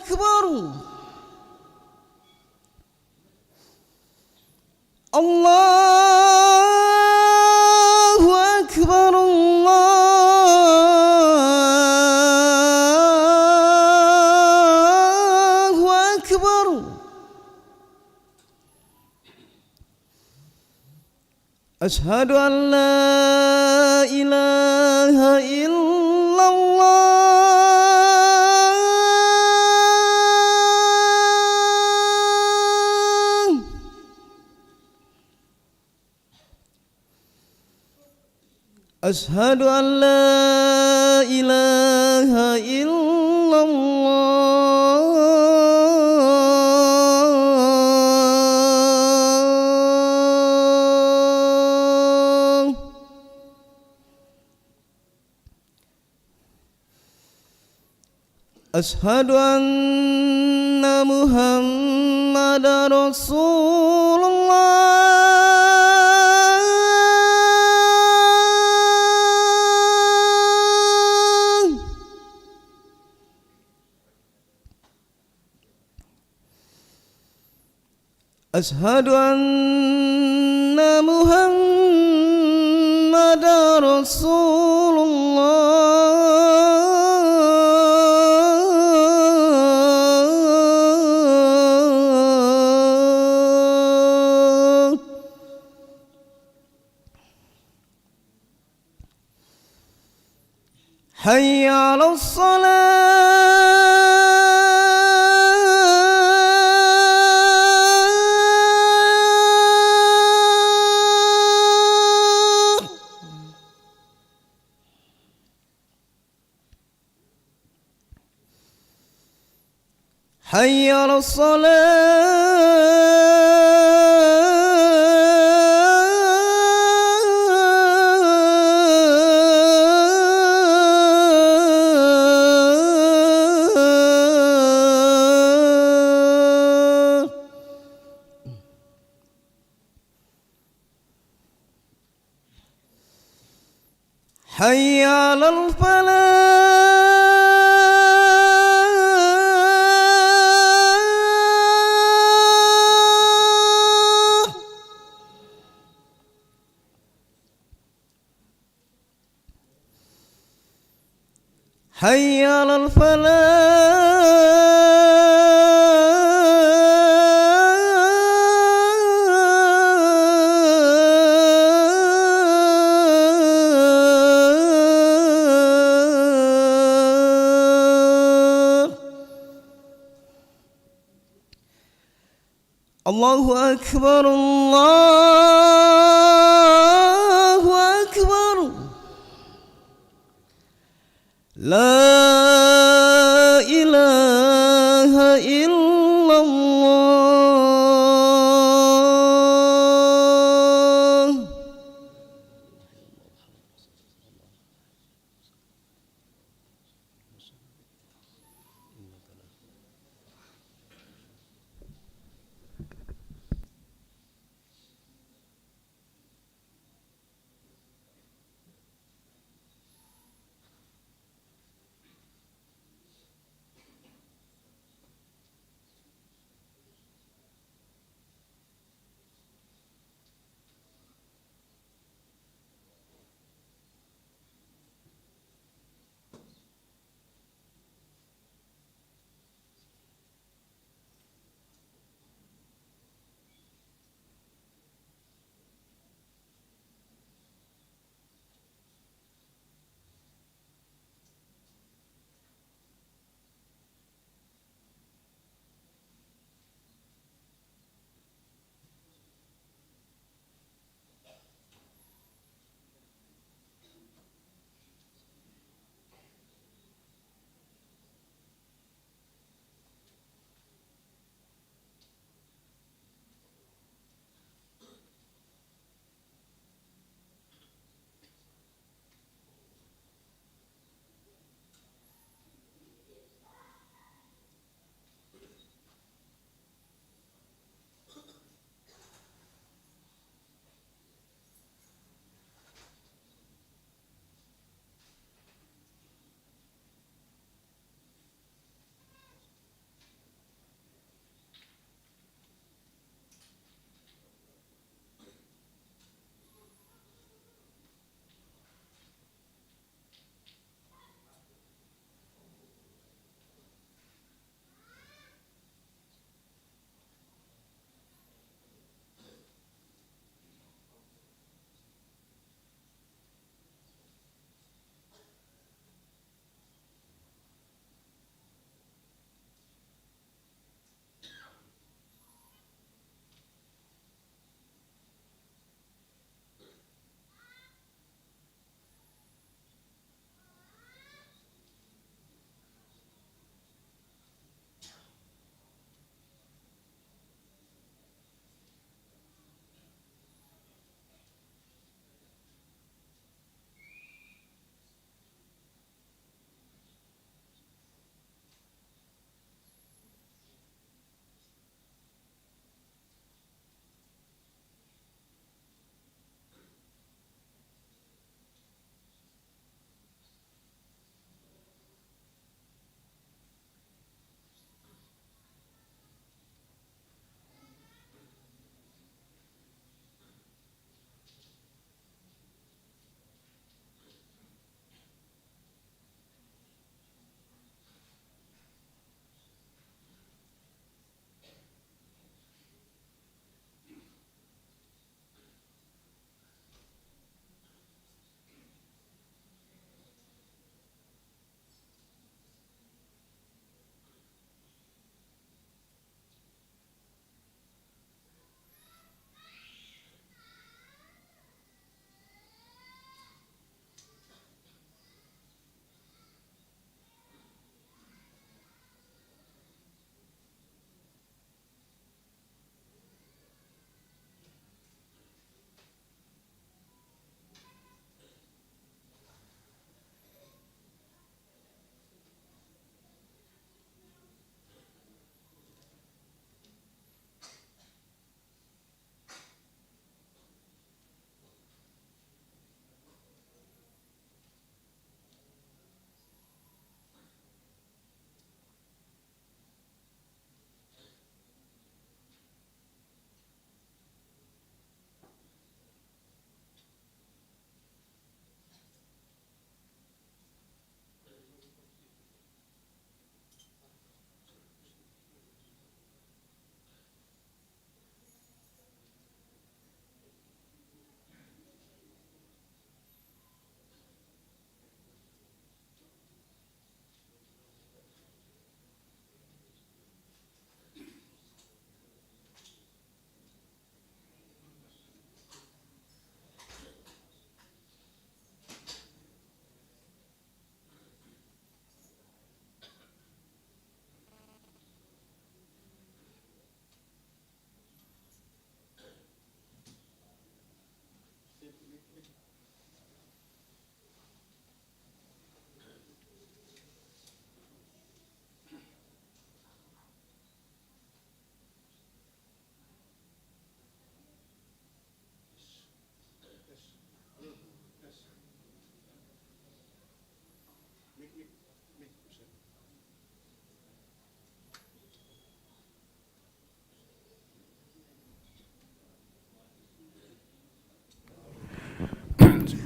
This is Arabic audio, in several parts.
أكبر الله أكبر الله أكبر أشهد أن لا إله إلا الله أشهد أن لا إله إلا الله أشهد أن محمدا رسول الله أشهد أن محمدا رسول الله حي على الصلاة حي على الصلاة حي على الفلاح حي على الفلاح الله أكبر الله أكبر لا إله إلا الله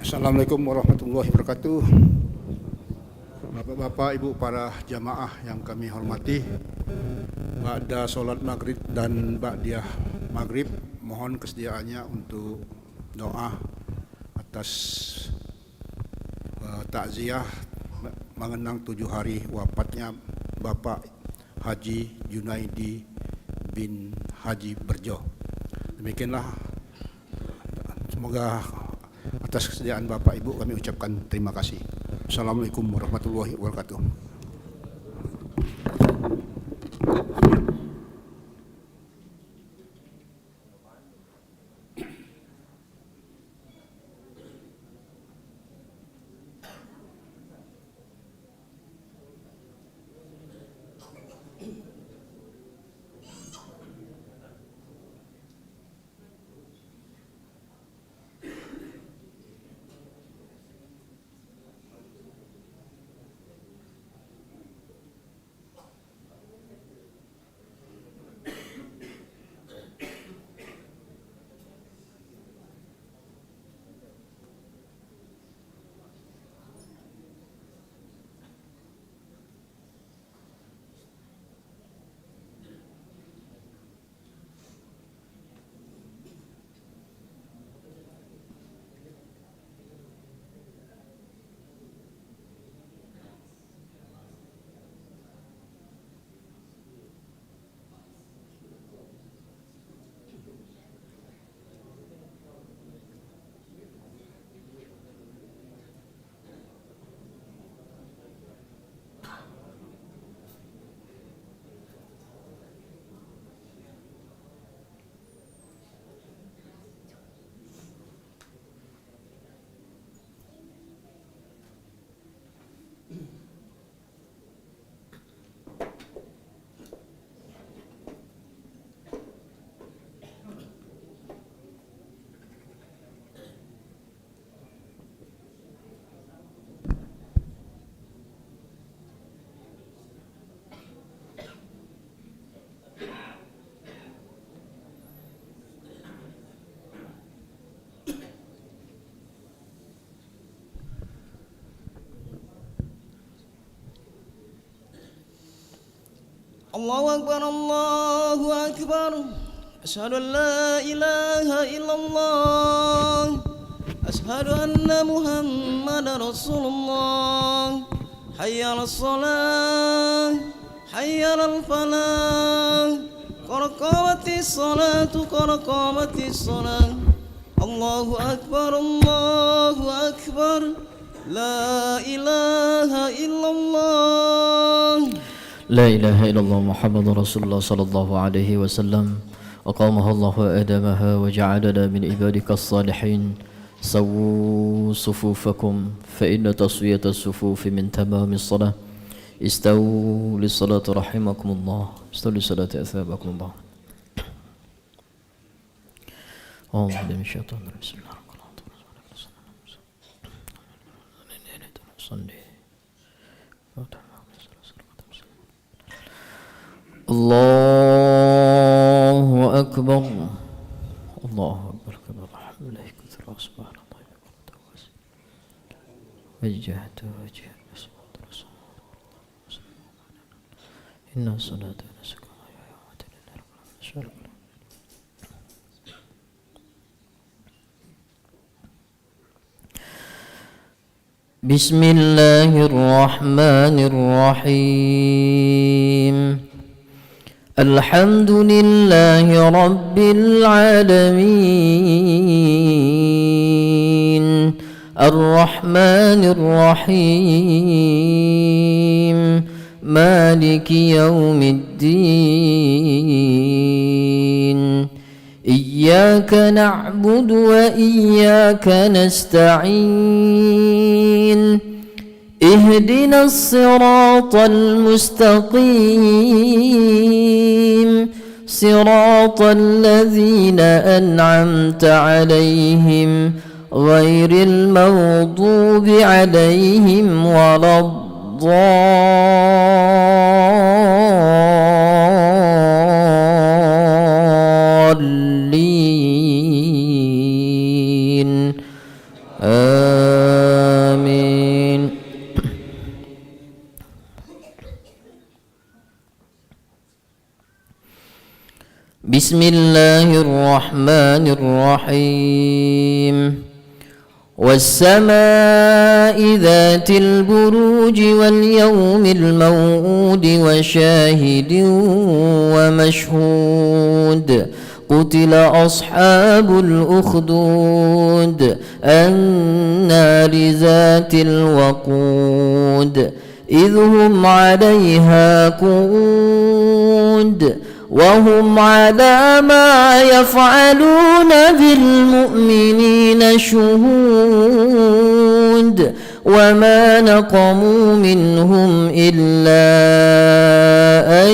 Assalamualaikum warahmatullahi wabarakatuh. Bapak-bapak, ibu para jamaah yang kami hormati, ba'da solat maghrib dan ba'diyah maghrib, mohon kesediaannya untuk doa atas takziah mengenang 7 hari wafatnya Bapak Haji Junaidi bin Haji Berjo. Demikianlah, semoga atas kesediaan Bapak Ibu kami ucapkan terima kasih. Assalamualaikum warahmatullahi wabarakatuh. Allahu Akbar, Allahu Akbar. Asyhadu an la ilaha illallah. Asyhadu anna Muhammadar Rasulullah. Hayya 'alas shalah, hayya 'alal falah. Qad qamatis salatu, qad qamatis salah. Allahu Akbar, Allahu Akbar. La ilaha illallah. لا إله إلا الله محمد رسول الله صلى الله عليه وسلم أقامها الله وأدامها وجعلنا من عبادك الصالحين سووا صفوفكم فإن تصفية الصفوف من تمام الصلاة استووا للصلاة رحمكم الله استووا للصلاة أثابكم الله أعوذ بالله من الشيطان الرجيم بسم الله الرحمن الرحيم الله أكبر الله أكبر كبر الحمد لله كثر سبحان الله وجهت وجه الصلاة إن الصلاة نسك بسم الله الرحمن الرحيم الحمد لله رب العالمين الرحمن الرحيم مالك يوم الدين إياك إياك نعبد وإياك نستعين اهدنا الصراط المستقيم صراط الذين أنعمت عليهم غير المغضوب عليهم ولا الضالين آمين. بسم الله الرحمن الرحيم والسماء ذات البروج واليوم الموعود وشاهد ومشهود قتل أصحاب الأخدود النار ذات الوقود إذ هم عليها قعود وهم على ما يفعلون بالمؤمنين شهود وما نقموا منهم إلا أن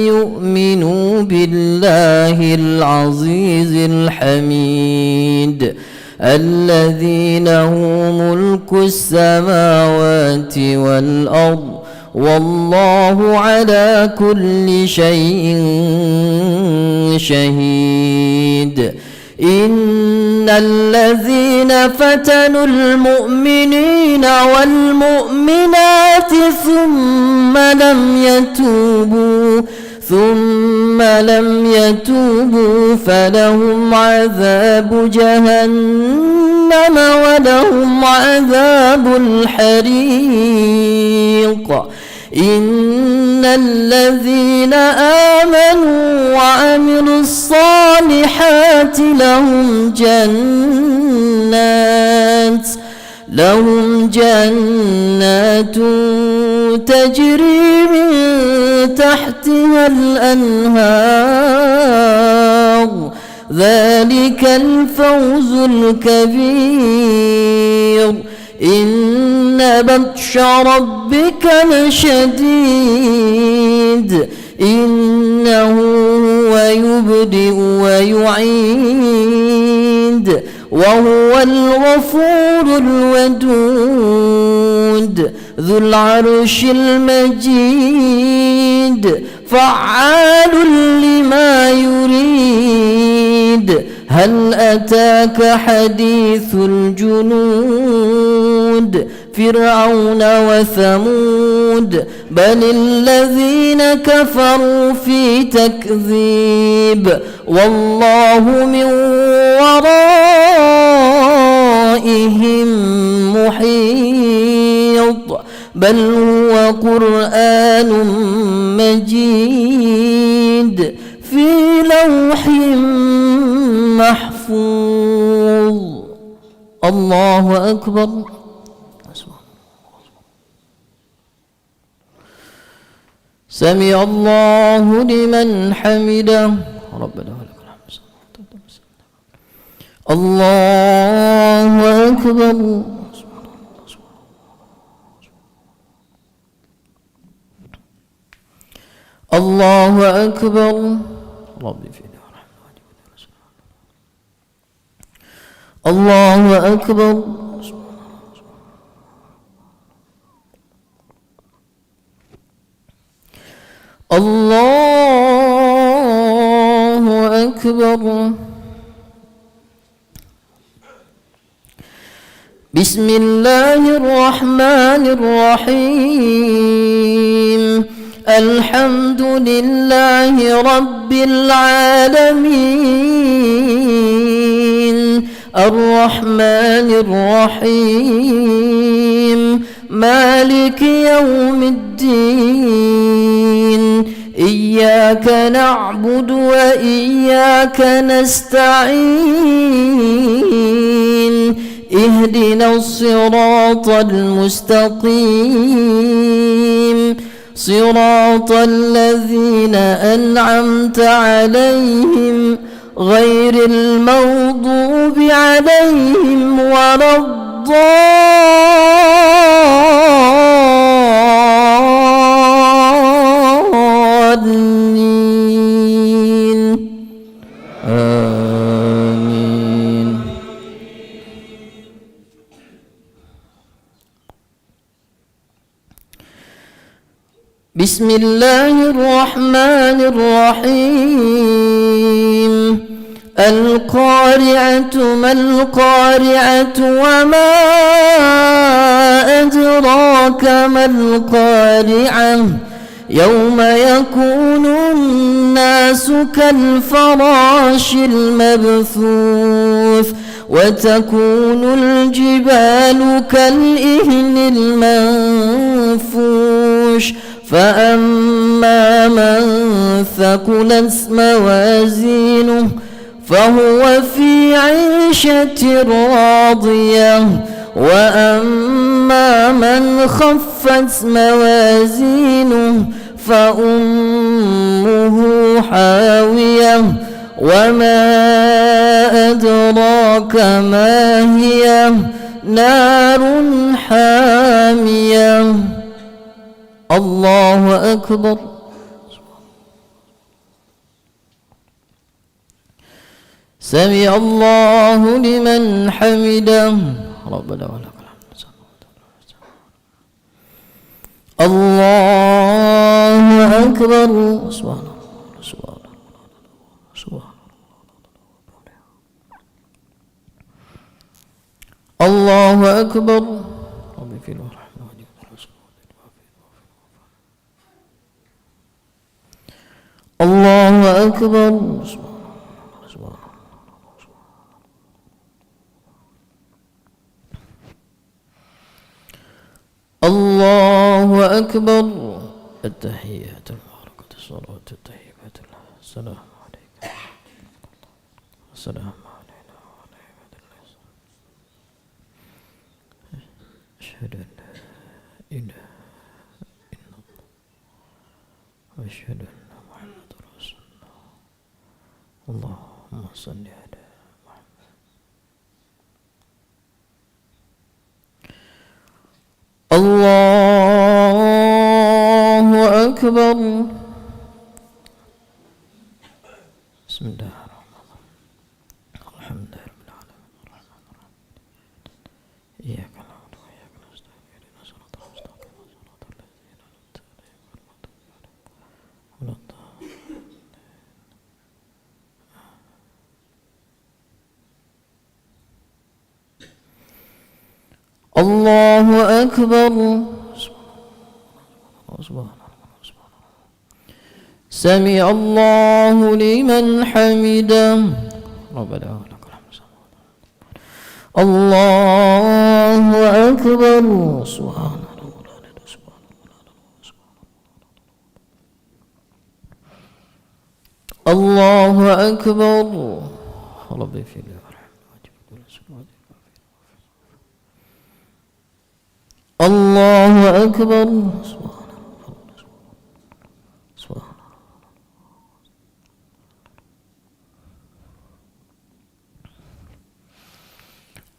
يؤمنوا بالله العزيز الحميد الذي له ملك السماوات والأرض والله على كل شيء شهيد. إن الذين فتنوا المؤمنين والمؤمنات ثم لم يتوبوا فلهم عذاب جهنم ولهم عذاب الحريق. إن الذين آمنوا وعملوا الصالحات لهم جنات تجري من تحتها الأنهار ذلك الفوز الكبير. إن بطش ربك لشديد إنه هو يبدئ ويعيد وهو الغفور الودود ذو العرش المجيد فعال لما يريد. هل أتاك حديث الجنود فرعون وثمود بل الذين كفروا في تكذيب والله من ورائهم محيط بل هو قرآن مجيد في لوح محفوظ. الله أكبر. سمع الله لمن حمده ربنا ولك الحمد. الله أكبر. الله أكبر. ربي فينا الله أكبر. الله أكبر. بسم الله الرحمن الرحيم الحمد لله رب العالمين الرحمن الرحيم مالك يوم الدين إياك نعبد وإياك نستعين اهدنا الصراط المستقيم صراط الذين أنعمت عليهم غير المغضوب عليهم ولا الضالين آمين. بسم الله الرحمن الرحيم. القارعة ما القارعة وما أدراك ما القارعة يوم يكون الناس كالفراش المبثوث وتكون الجبال كالإهن المنفوش فأما من ثقلت موازينه فهو في عيشة راضية وأما من خفت موازينه فأمه حاوية وما أدراك ما هي نار حامية. الله أكبر. سمع الله لمن حمده ربنا ولك الحمد. الله أكبر. سبحان الله سبحان الله سبحان الله. الله أكبر. ربي في الرحمن. الله أكبر. الله أكبر. التحيات المباركة الصلاة الطيبة السلام عليكم السلام علينا وعلى عباد الله. أشهد أن لا إله إلا الله وأشهد أن محمد رسول الله. اللهم صل على محمد. الله أكبر. بسم الله الرحمن الرحيم. الحمد لله رب العالمين الرحمن الرحيم إياك نعبد وإياك نستعين اهدنا الصراط المستقيم صراط الذين أنعمت عليهم غير المغضوب عليهم ولا الضالين. الله أكبر. سمع الله لمن حمده ربنا ولك الحمد. الله أكبر. سبحان الله سبحان الله. الله أكبر. ربي في الله أكبر. سبحان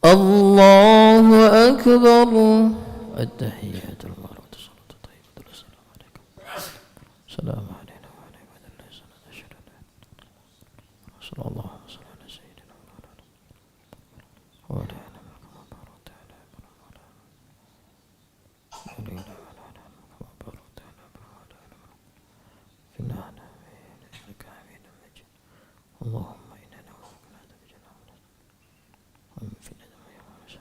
الله أكبر. التحيات المباركة الصلاة الطيبة السلام عليكم السلام علينا وعلى عباد الله الصلاة أشهد أن لا إله إلا الله صلى الله وسلم على سيدنا مولانا وعلى آله كما باركت على إبراهيم كما باركت على إبراهيم في العالمين إنك حميد مجيد. اللهم إنا نعوذ بك من عذاب جهنم ومن فتنة المحيا والممات.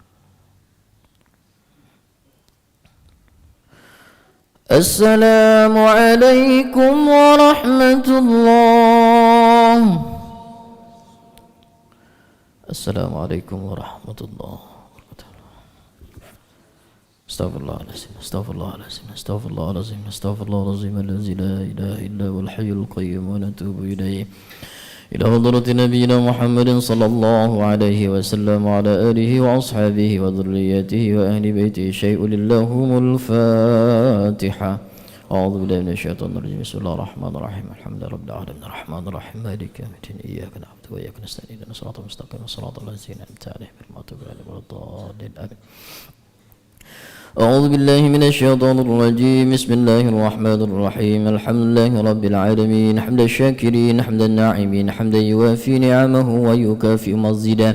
السلام عليكم ورحمة الله. السلام عليكم ورحمة الله وبركاته. استغفر الله العظيم استغفر الله العظيم استغفر الله العظيم استغفر الله العظيم الذي لا إله إلا هو الحي القيوم ونتوب إليه إلى حضرة نبينا محمد صلى الله عليه وسلم وعلى آله وأصحابه وذريته وأهل بيته. شيء لله الفاتحة. أعوذ بالله من الشيطان الرجيم بسم الله الرحمن الرحيم الحمد لله رب العالمين الرحمن الرحيم مالك يوم الدين إياك نعبد وإياك نستعين اهدنا الصراط المستقيم صراط الذين أنعمت عليهم غير المغضوب عليهم ولا الضالين آمين أعوذ بالله من الشيطان الرجيم بسم الله الرحمن الرحيم الحمد لله رب العالمين حمد الشاكرين حمد الناعمين حمدا يوافي نعمه ويكافئ مزيدا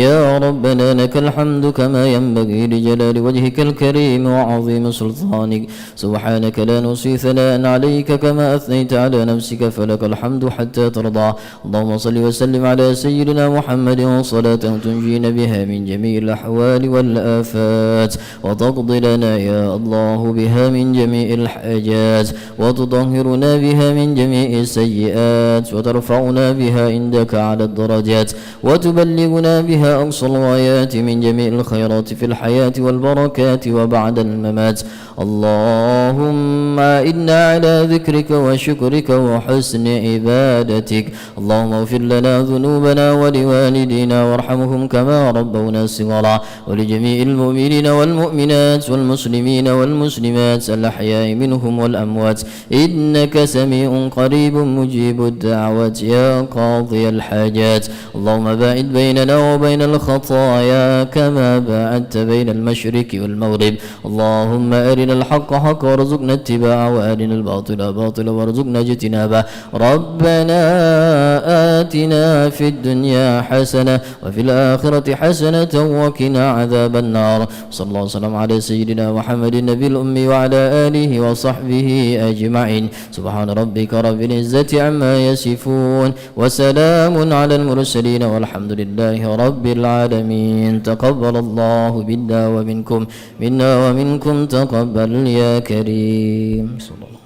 يا ربنا لك الحمد كما ينبغي لجلال وجهك الكريم وعظيم سلطانك سبحانك لا نحصي ثناء عليك كما أثنيت على نفسك فلك الحمد حتى ترضى اللهم صل وسلم على سيدنا محمد صلاة تنجينا بها من جميع الأحوال والآفات وتقضي لنا يا الله بها من جميع الحاجات وتطهرنا بها من جميع السيئات وترفعنا بها عندك على الدرجات وتبلغنا بها أقصى الغايات من جميع الخيرات في الحياة والبركات وبعد الممات اللهم إنا على ذكرك وشكرك وحسن عبادتك اللهم اغفر لنا ذنوبنا ولوالدينا وارحمهم كما ربونا صغارا ولجميع المؤمنين والمؤمنات والمسلمين والمسلمات الأحياء منهم والأموات إنك سميع قريب مجيب الدعوات يا قاضي الحاجات اللهم باعد بيننا وبين الخطايا كما باعدت بين المشرق والمغرب اللهم أرنا الحق حقا وارزقنا اتباعه وأرنا الباطل باطلا وارزقنا اجتنابه ربنا آتنا في الدنيا حسنة وفي الآخرة حسنة وقنا عذاب النار صلى الله وسلم على سيدنا محمد النبي الأمي وعلى آله وصحبه أجمعين سبحان ربك رب العزة عما يصفون وسلام على المرسلين والحمد لله رب العالمين تقبل الله منا ومنكم تقبل يا كريم صلى الله